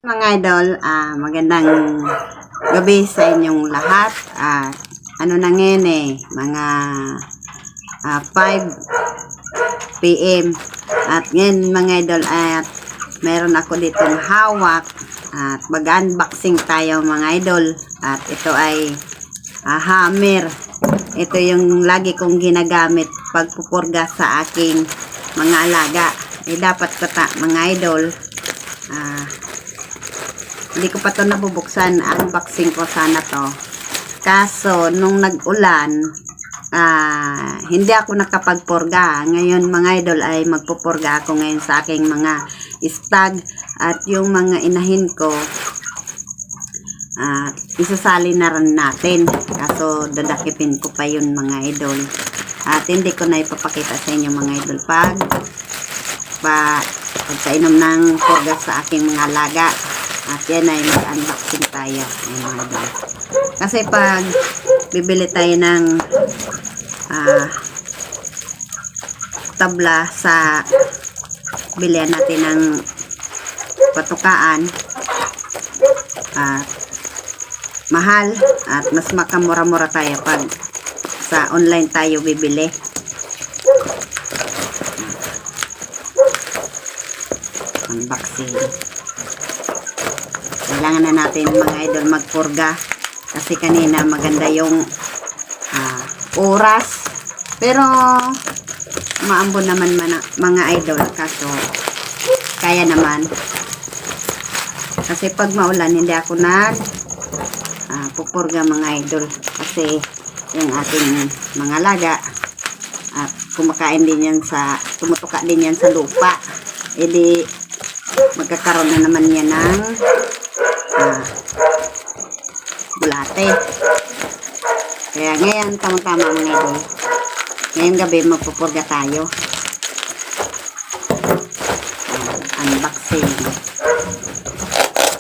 Mga idol, magandang gabi sa inyong lahat. Ano na ngayon mga 5 PM. At ngayon mga idol, at meron ako ditong hawak at mag-unboxing tayo mga idol. At ito ay hammer. Ito yung lagi kong ginagamit pagpupurga sa aking mga alaga. Dapat ko mga idol, hindi ko pa to nabubuksan. Unboxing ko sana to. Kaso, nung nag-ulan, hindi ako nakapagpurga. Ngayon, mga idol, ay magpupurga ako ngayon sa aking mga stag. At yung mga inahin ko, isasali na rin natin. Kaso, dadakipin ko pa yun, mga idol. At hindi ko na ipapakita sa inyo, mga idol, pagkainom ng purga sa aking mga alaga. At yan ay mag-unboxing tayo. Mga idol. Kasi pag bibili tayo ng tabla sa bilihan natin ng patukaan, mahal at mas makamura-mura tayo pag sa online tayo bibili. Unboxing. Kailangan na natin mga idol magpurga kasi kanina maganda yung oras, pero maambon naman mga idol, kaso kaya naman kasi pag maulan hindi ako pupurga mga idol, kasi yung ating mga laga at kumakain din yan tumutuka din yan sa lupa, edi magkakaroon na naman yan ng bulate. Kaya ngayon tamang-tama mga idol, ngayong gabi magpupurga tayo. Unboxing.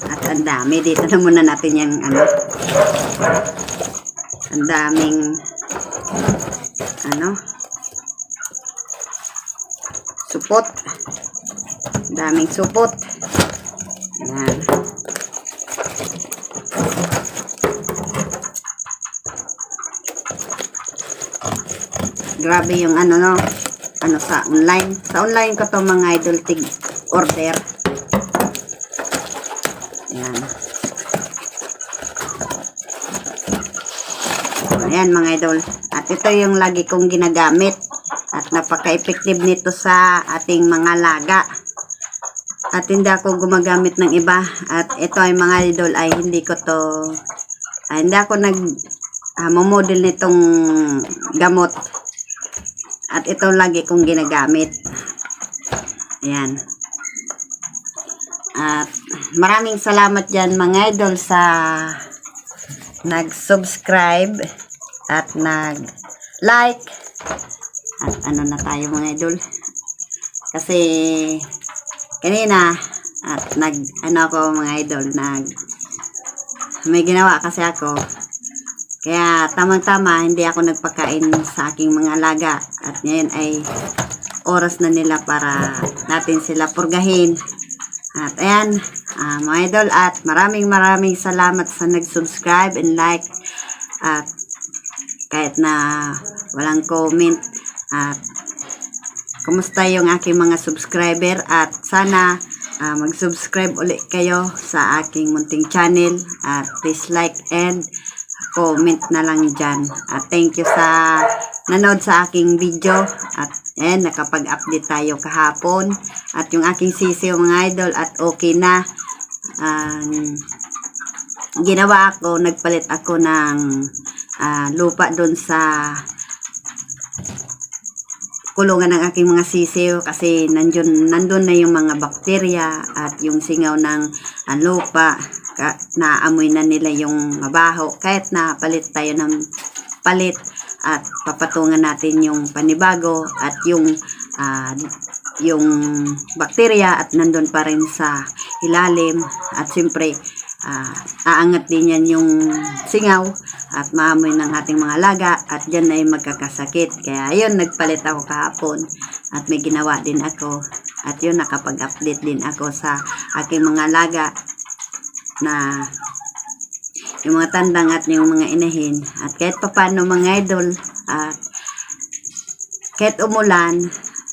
At ang dami dito na muna natin yung ang daming supot. Daming supot. Ayan. Grabe yung sa online. Sa online ko to mga idol, order. Ayan. Ayan mga idol. At ito yung lagi kong ginagamit. At napaka-effective nito sa ating mga laga. At hindi ako gumagamit ng iba. At ito ay mga idol ay hindi ako model nitong gamot. At ito lagi kong ginagamit. Ayan. At maraming salamat dyan mga idol sa nag-subscribe at nag-like. At na tayo mga idol. Kasi kanina at ako mga idol, may ginawa kasi ako. Kaya tamang-tama hindi ako nagpakain sa aking mga alaga. At ngayon ay oras na nila para natin sila purgahin. At ayan mga idol, at maraming salamat sa nag-subscribe and like. At kahit na walang comment, at kumusta yung aking mga subscriber, at sana mag-subscribe ulit kayo sa aking munting channel. At please like and comment na lang dyan. At thank you sa nanood sa aking video. At nakapag-update tayo kahapon. At yung aking sisiw mga idol, at okay na. Ginawa ako, nagpalit ako ng lupa doon sa kulungan ng aking mga sisiw, kasi nandun na yung mga bakterya at yung singaw ng lupa, naamoy na nila yung mabaho. Kahit na palit tayo ng palit at papatungan natin yung panibago, at yung bakterya at nandun pa rin sa ilalim. At siyempre aangat din yan yung singaw at maamoy ng ating mga laga, at dyan ay magkakasakit. Kaya ayun, nagpalit ako kahapon at may ginawa din ako, at yun, nakapag-update din ako sa aking mga laga. na yung mga tandang at yung mga inahin. At kahit papano mga idol, at kahit umulan,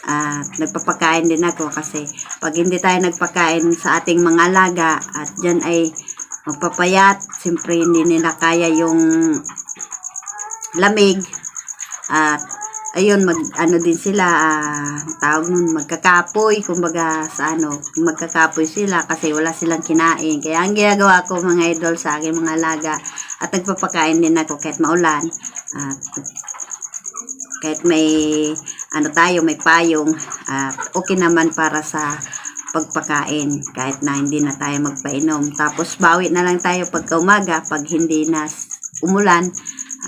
at nagpapakain din ako kasi pag hindi tayo nagpakain sa ating mga alaga at dyan ay magpapayat, siyempre hindi nila kaya yung lamig at ayun ano din sila, tawag nun, magkakapoy, kumbaga sa magkakapoy sila kasi wala silang kinain. Kaya ang ginagawa ko mga idol sa aking mga alaga, at nagpapakain din ako kahit maulan, at kahit may may payong, at okay naman para sa pagpakain kahit na hindi na tayo magpainom. Tapos bawi na lang tayo pagka umaga pag hindi na umulan,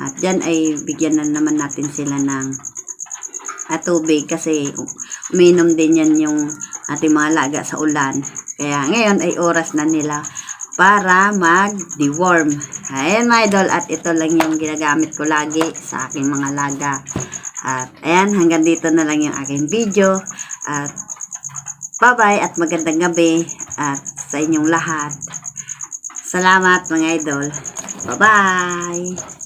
at dyan ay bigyan na naman natin sila ng tubig kasi uminom din yan yung ating mga alaga sa ulan. Kaya ngayon ay oras na nila para mag-deworm. Ayan mga idol, at ito lang yung ginagamit ko lagi sa aking mga alaga. At ayan, hanggang dito na lang yung aking video. At bye-bye at magandang gabi at sa inyong lahat. Salamat mga idol. Bye-bye!